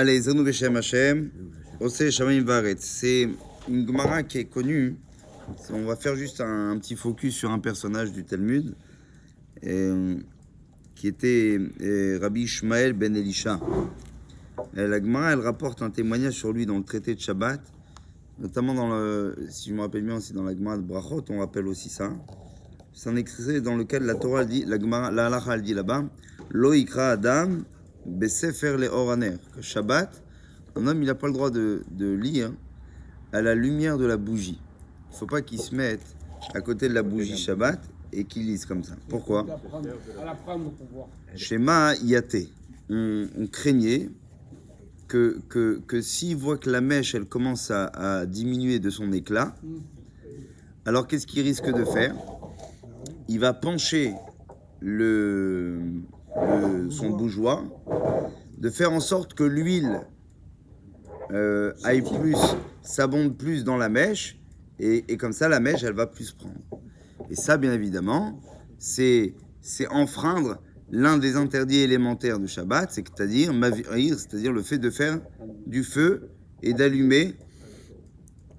Allez, Zanu Beshem Hashem, Ose Shamayim Varetz. C'est une Gemara qui est connue. On va faire juste un petit focus sur un personnage du Talmud qui était Rabbi Ishmael ben Elisha. La Gemara, elle rapporte un témoignage sur lui dans le traité de Shabbat, notamment dans le, si je me rappelle bien, c'est dans la Gemara de Brachot, on rappelle aussi ça. C'est un extrait dans lequel la Torah dit, la Gemara, la Halacha, elle dit là-bas, Lo ikra Adam besefer le'oraner. Que Shabbat, un homme, il n'a pas le droit de lire à la lumière de la bougie. Il ne faut pas qu'il se mette à côté de la bougie Shabbat et qu'il lise comme ça. Pourquoi? Shema Yaté. On craignait que s'il voit que la mèche, elle commence à diminuer de son éclat, alors qu'est-ce qu'il risque de faire? Il va pencher son bougeoir, de faire en sorte que l'huile aille plus, s'abonde plus dans la mèche, et comme ça, la mèche, elle va plus prendre. Et ça, bien évidemment, c'est enfreindre l'un des interdits élémentaires du Shabbat, c'est-à-dire le fait de faire du feu et d'allumer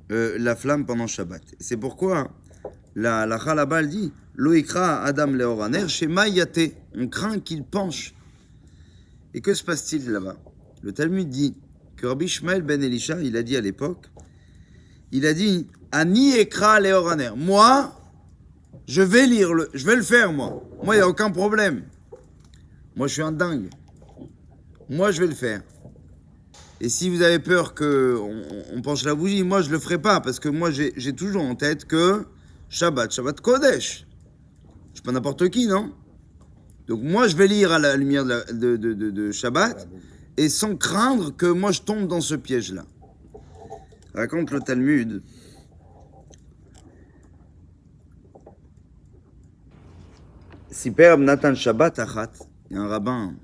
la flamme pendant Shabbat. C'est pourquoi la Chalaba dit Loïkra Adam Leoraner, Shema Yaté. On craint qu'il penche. Et que se passe-t-il là-bas? Le Talmud dit que Rabbi Ishmael ben Elisha, il a dit à l'époque, il a dit Ani Ekra Leoraner. Moi, je vais le faire, moi. Moi, il n'y a aucun problème. Moi, je suis un dingue. Moi, je vais le faire. Et si vous avez peur qu'on penche la bougie, moi, je ne le ferai pas, parce que moi, j'ai toujours en tête que Shabbat Kodesh. Je suis pas n'importe qui, non? Donc moi, je vais lire à la lumière de Shabbat, et sans craindre que moi, je tombe dans ce piège-là. Raconte le Talmud. Siper Natan Shabbat Achat. Il y a un rabbin,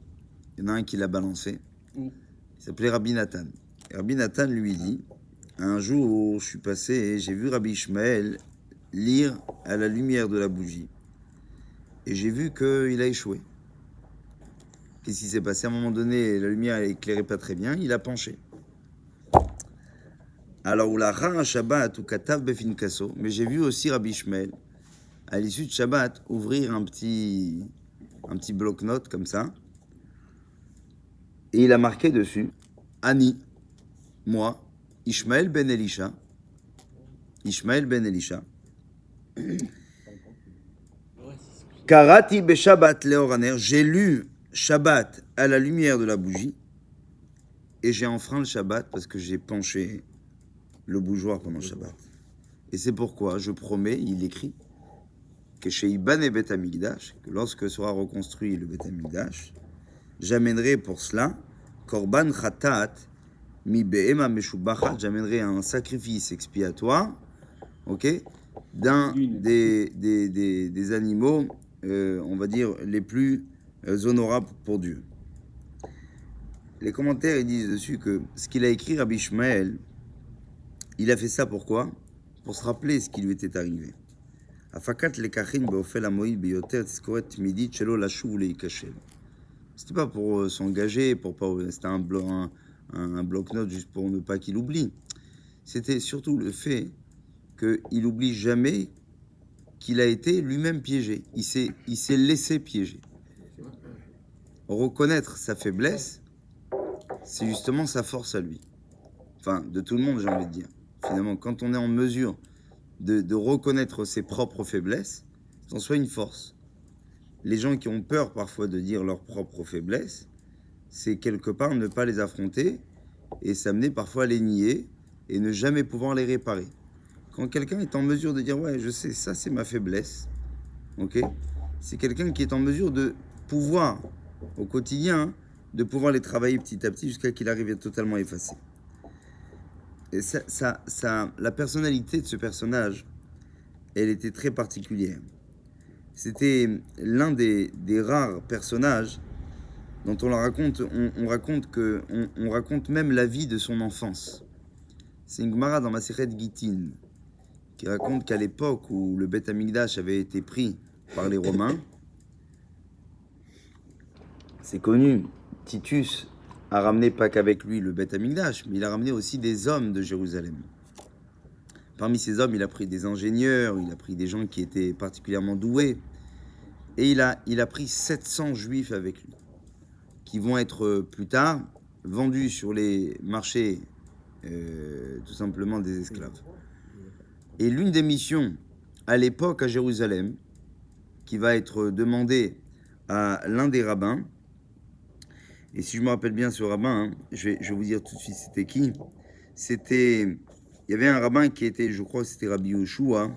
il y en a un qui l'a balancé. Il s'appelait Rabbi Nathan. Et Rabbi Nathan lui dit, un jour, je suis passé et j'ai vu Rabbi Ishmael lire à la lumière de la bougie. Et j'ai vu qu'il a échoué. Qu'est-ce qui s'est passé? À un moment donné, la lumière n'éclairait pas très bien, il a penché. Alors, ou la Ra Shabbat ou Katav Befin Kasso, mais j'ai vu aussi Rabbi Ishmael, à l'issue de Shabbat, ouvrir un petit bloc-notes comme ça, et il a marqué dessus Ani, moi, Ishmael ben Elisha, Karati be Shabbat leoraner, j'ai lu Shabbat à la lumière de la bougie, et j'ai enfreint le Shabbat parce que j'ai penché le bougeoir pendant Shabbat. Et c'est pourquoi je promets, il écrit, que chez Iban et Bet Hamikdash, que lorsque sera reconstruit le Bet Hamikdash, j'amènerai pour cela Korban Khatat mi Behema Meshubachat, j'amènerai un sacrifice expiatoire, ok, d'un des animaux, on va dire, les plus honorables pour Dieu. Les commentaires ils disent dessus que ce qu'il a écrit Rabbi Ishmael, il a fait ça pourquoi? Pour se rappeler ce qui lui était arrivé. Afakat lekachin beofel amoïd beyoter tskoret midit shelo lashuv leikashel. C'était pas pour s'engager, c'était un bloc-notes juste pour ne pas qu'il oublie. C'était surtout le fait qu'il oublie jamais qu'il a été lui-même piégé. Il s'est laissé piéger. Reconnaître sa faiblesse, c'est justement sa force à lui. Enfin, de tout le monde, j'ai envie de dire. Finalement, quand on est en mesure de reconnaître ses propres faiblesses, c'en soit une force. Les gens qui ont peur parfois de dire leurs propres faiblesses, c'est quelque part ne pas les affronter et s'amener parfois à les nier et ne jamais pouvoir les réparer. Quand quelqu'un est en mesure de dire « ouais, je sais, ça c'est ma faiblesse », ok, c'est quelqu'un qui est en mesure de pouvoir, au quotidien, de pouvoir les travailler petit à petit jusqu'à qu'il arrive à totalement effacer. Et la personnalité de ce personnage, elle était très particulière. C'était l'un des rares personnages dont on raconte même la vie de son enfance. C'est une Gemara dans Masechet Gittin qui raconte qu'à l'époque où le Beth Hamikdash avait été pris par les Romains, c'est connu, Titus a ramené pas qu'avec lui le Beth Amikdash, mais il a ramené aussi des hommes de Jérusalem. Parmi ces hommes, il a pris des ingénieurs, il a pris des gens qui étaient particulièrement doués, et il a pris 700 juifs avec lui, qui vont être plus tard vendus sur les marchés, tout simplement des esclaves. Et l'une des missions à l'époque à Jérusalem, qui va être demandée à l'un des rabbins, et si je me rappelle bien ce rabbin, je vais vous dire tout de suite c'était qui. Il y avait un rabbin qui était, je crois que c'était Rabbi Yoshua.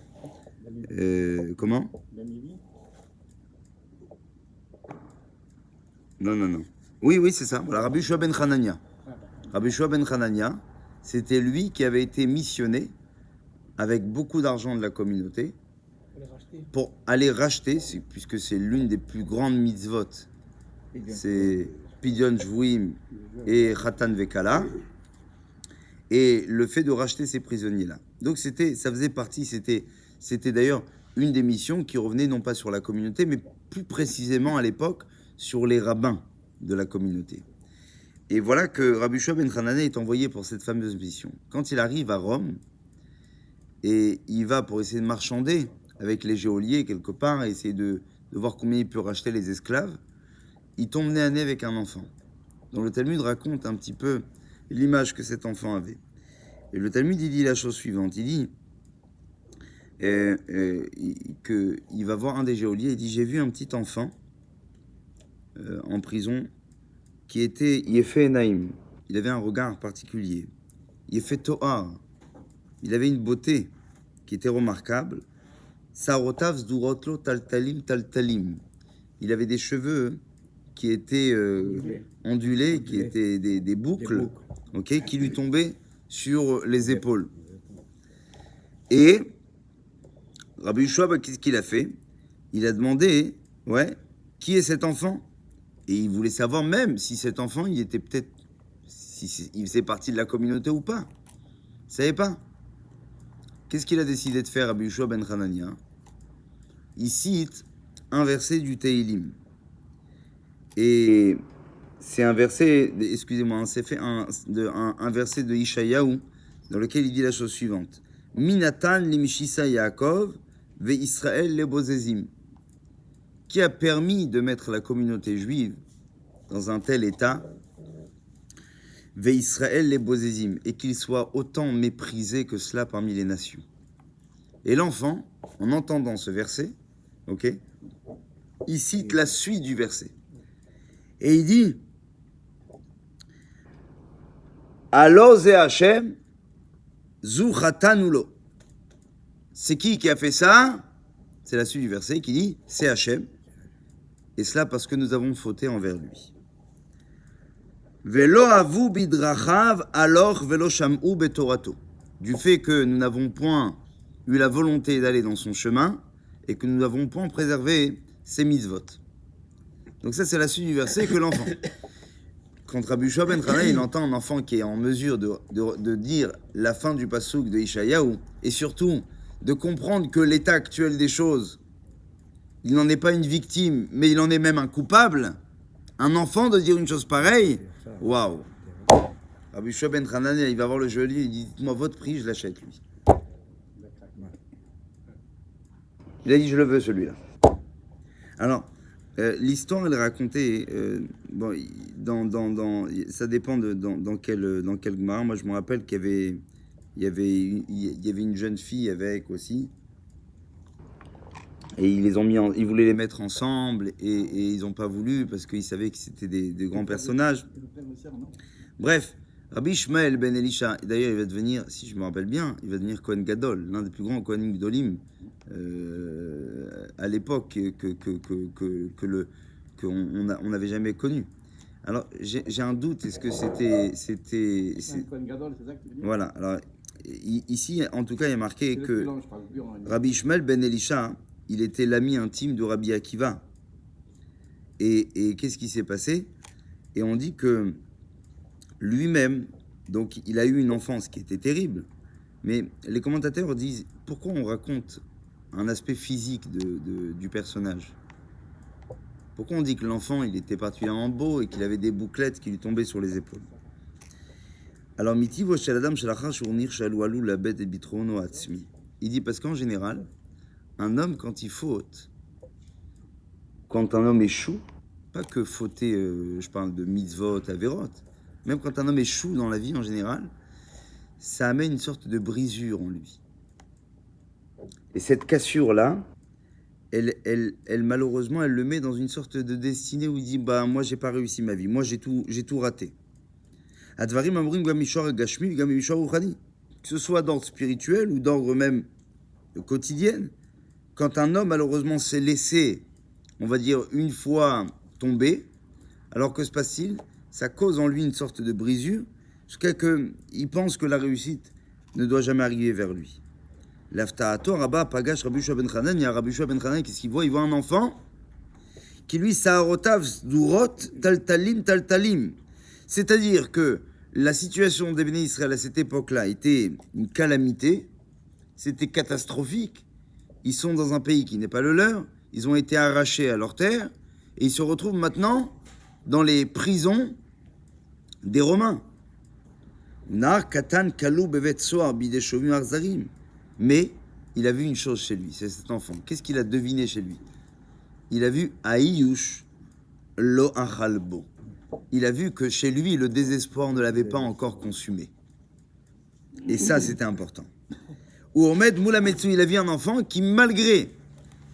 Comment? Non. Oui, c'est ça. Voilà, Rabbi Yoshua ben Hanania. Rabbi Yoshua ben Hanania, c'était lui qui avait été missionné avec beaucoup d'argent de la communauté pour aller racheter, puisque c'est l'une des plus grandes mitzvot. C'est Pidyon Shvuim et Khatan Vekala. Et le fait de racheter ces prisonniers-là. Donc ça faisait partie, c'était d'ailleurs une des missions qui revenait non pas sur la communauté, mais plus précisément à l'époque sur les rabbins de la communauté. Et voilà que Rabbi Yoshua ben Hanania est envoyé pour cette fameuse mission. Quand il arrive à Rome, et il va pour essayer de marchander avec les geôliers quelque part, et essayer de voir combien il peut racheter les esclaves, il tombe nez à nez avec un enfant, dont le Talmud raconte un petit peu l'image que cet enfant avait. Et le Talmud, il dit la chose suivante, il dit qu'il va voir un des geôliers, il dit, j'ai vu un petit enfant en prison qui était Yefé Naïm, il avait un regard particulier, Yefé To'ar, il avait une beauté qui était remarquable, Sarotav Zdurotlo Taltalim, il avait des cheveux qui étaient ondulés, qui étaient des boucles, okay, qui lui tombaient sur les épaules. Et Rabbi Yoshua, qu'est-ce qu'il a fait? Il a demandé, qui est cet enfant? Et il voulait savoir même si cet enfant, il était peut-être, il faisait partie de la communauté ou pas. Il ne savait pas. Qu'est-ce qu'il a décidé de faire, Rabbi Yoshua ben Hanania? Il cite un verset du Teilim. Et c'est un verset, excusez-moi, c'est fait un verset de Ishayahu dans lequel il dit la chose suivante. Minatan limshisa Yaakov ve Israël le bozezim. Qui a permis de mettre la communauté juive dans un tel état, ve Israël le bozezim, et qu'il soit autant méprisé que cela parmi les nations. Et l'enfant, en entendant ce verset, il cite la suite du verset. Et il dit Alo ze Hashem, zu chatanulo. C'est qui a fait ça? C'est la suite du verset qui dit c'est Hashem. Et cela parce que nous avons fauté envers lui. Velo avu bidrachav alors velo sham'u betorato. Du fait que nous n'avons point eu la volonté d'aller dans son chemin et que nous n'avons point préservé ses mitzvot. Donc ça, c'est la suite du verset que l'enfant. Quand Rabbi Yoshua ben Hanania, il entend un enfant qui est en mesure de dire la fin du passouk de Ishayahu, et surtout de comprendre que l'état actuel des choses, il n'en est pas une victime, mais il en est même un coupable, un enfant de dire une chose pareille, waouh. Rabbi Yoshua ben Hanania, il va voir le geôlier, il dit, dites-moi votre prix, je l'achète lui. Il a dit, je le veux celui-là. Alors, l'histoire, elle est racontée, ça dépend dans quel Gemara. Moi, je me rappelle qu'il y avait une jeune fille avec aussi, et ils voulaient les mettre ensemble, et ils n'ont pas voulu parce qu'ils savaient que c'était des grands personnages. Bref, Rabbi Ishmael ben Elisha, d'ailleurs, il va devenir, si je me rappelle bien, il va devenir Kohen Gadol, l'un des plus grands Kohanim Gdolim. À l'époque qu'on n'avait jamais connu. Alors j'ai un doute, est-ce que c'était voilà. Alors ici en tout cas il y a marqué que Rabbi Ishmael ben Elisha, il était l'ami intime de Rabbi Akiva. Et qu'est-ce qui s'est passé? Et on dit que lui-même, donc il a eu une enfance qui était terrible, mais les commentateurs disent pourquoi on raconte un aspect physique du personnage. Pourquoi on dit que l'enfant, il était particulièrement beau et qu'il avait des bouclettes qui lui tombaient sur les épaules? Alors, mitivo sheladam shelachar shurnir shalualu la bête et bitrono atzmi. Il dit parce qu'en général, un homme, quand il faute, quand un homme échoue, pas que fauter, je parle de mitzvot, averot, même quand un homme échoue dans la vie en général, ça amène une sorte de brisure en lui. Et cette cassure-là, elle malheureusement, elle le met dans une sorte de destinée où il dit, bah moi j'ai pas réussi ma vie, moi j'ai tout raté. Advarim amrim gam mishor gashmi gam mishor ruchani. Que ce soit d'ordre spirituel ou d'ordre même quotidien, quand un homme malheureusement s'est laissé, on va dire une fois tomber, alors que se passe-t-il? Ça cause en lui une sorte de brisure, jusqu'à qu'il pense que la réussite ne doit jamais arriver vers lui. L'aftaato Rabba Pagash Rabbi Yoshua ben Chanan, il y a Rabbi Yoshua ben Chanan, qu'est-ce qu'il voit? Il voit un enfant qui lui Saharotav Durot Taltalim. C'est-à-dire que la situation des Béné Israël à cette époque-là était une calamité, c'était catastrophique. Ils sont dans un pays qui n'est pas le leur, ils ont été arrachés à leur terre, et ils se retrouvent maintenant dans les prisons des Romains. Nar Katan Kalou Bevet Soar Bideshovim Arzarim. Mais il a vu une chose chez lui, c'est cet enfant. Qu'est-ce qu'il a deviné chez lui? Il a vu Aïyush Lo Achalbo. Il a vu que chez lui, le désespoir ne l'avait pas encore consumé. Et ça, c'était important. Ou Omed Moulametsu, il a vu un enfant qui, malgré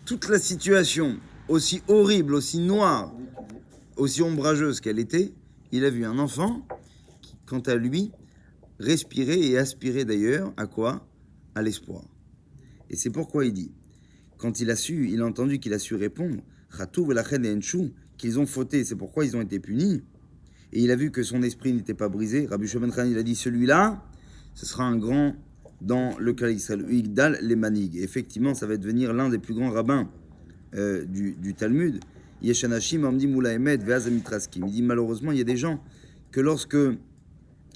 toute la situation aussi horrible, aussi noire, aussi ombrageuse qu'elle était, il a vu un enfant qui, quant à lui, respirait et aspirait d'ailleurs à quoi? À l'espoir. Et c'est pourquoi il dit, quand il a entendu qu'il a su répondre, Khatou velachen et Enchou, qu'ils ont fauté, c'est pourquoi ils ont été punis, et il a vu que son esprit n'était pas brisé, Rabbi Yoshua ben Chanan, il a dit, celui-là, ce sera un grand dans le Klal Yisraël, Igdal les Manig. Et effectivement, ça va devenir l'un des plus grands rabbins du Talmud. Yeshanashim Amdi Moula Emet Veazamitraskim. Il dit, malheureusement, il y a des gens que lorsque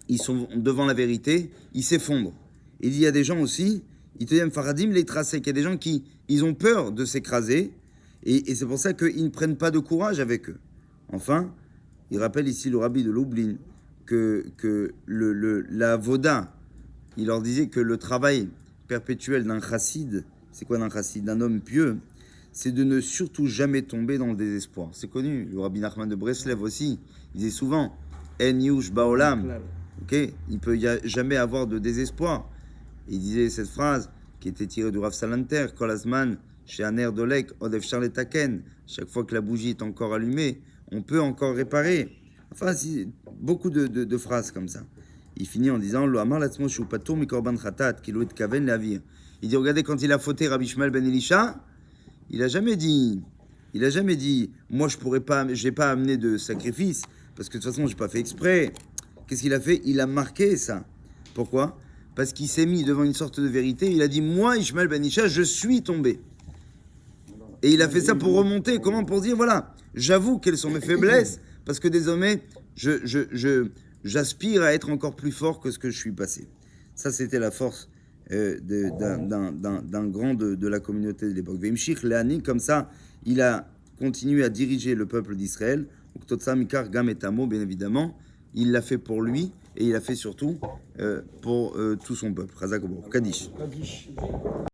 ils sont devant la vérité, ils s'effondrent. Il dit, il y a des gens aussi, ils te disent Faradim les tracés, qu'il y a des gens qui ils ont peur de s'écraser, et c'est pour ça qu'ils ne prennent pas de courage avec eux. Enfin, il rappelle ici le rabbi de Lublin que la Voda, il leur disait que le travail perpétuel d'un chassid, c'est quoi d'un chassid? D'un homme pieux, c'est de ne surtout jamais tomber dans le désespoir. C'est connu, le rabbi Nachman de Breslev aussi, il disait souvent En yush baolam, okay? Il ne peut jamais avoir de désespoir. Il disait cette phrase qui était tirée du Rav Salanter, Kol Azman, chez Aner Dolek, Odef Charles Taken, chaque fois que la bougie est encore allumée, on peut encore réparer. Enfin, beaucoup de phrases comme ça. Il finit en disant, Lo amar latzmo shu patur mikorban khatat, ki lo etkaven le'avir. Il dit, regardez, quand il a fauté Rabbi Shmuel ben Elisha, il a jamais dit, moi je pourrais pas, j'ai pas amené de sacrifice, parce que de toute façon, j'ai pas fait exprès. Qu'est-ce qu'il a fait? Il a marqué ça. Pourquoi? Parce qu'il s'est mis devant une sorte de vérité. Il a dit, moi, Ishmael ben Isha, je suis tombé. Et il a fait ça pour remonter. Comment? Pour dire, voilà, j'avoue quelles sont mes faiblesses, parce que désormais, j'aspire à être encore plus fort que ce que je suis passé. Ça, c'était la force d'un grand de la communauté de l'époque. Veimshich Leani, comme ça, il a continué à diriger le peuple d'Israël. Totsa Mikar Gam et Amo, bien évidemment. Il l'a fait pour lui, et il l'a fait surtout pour tout son peuple. Chazak Obo. Kaddish.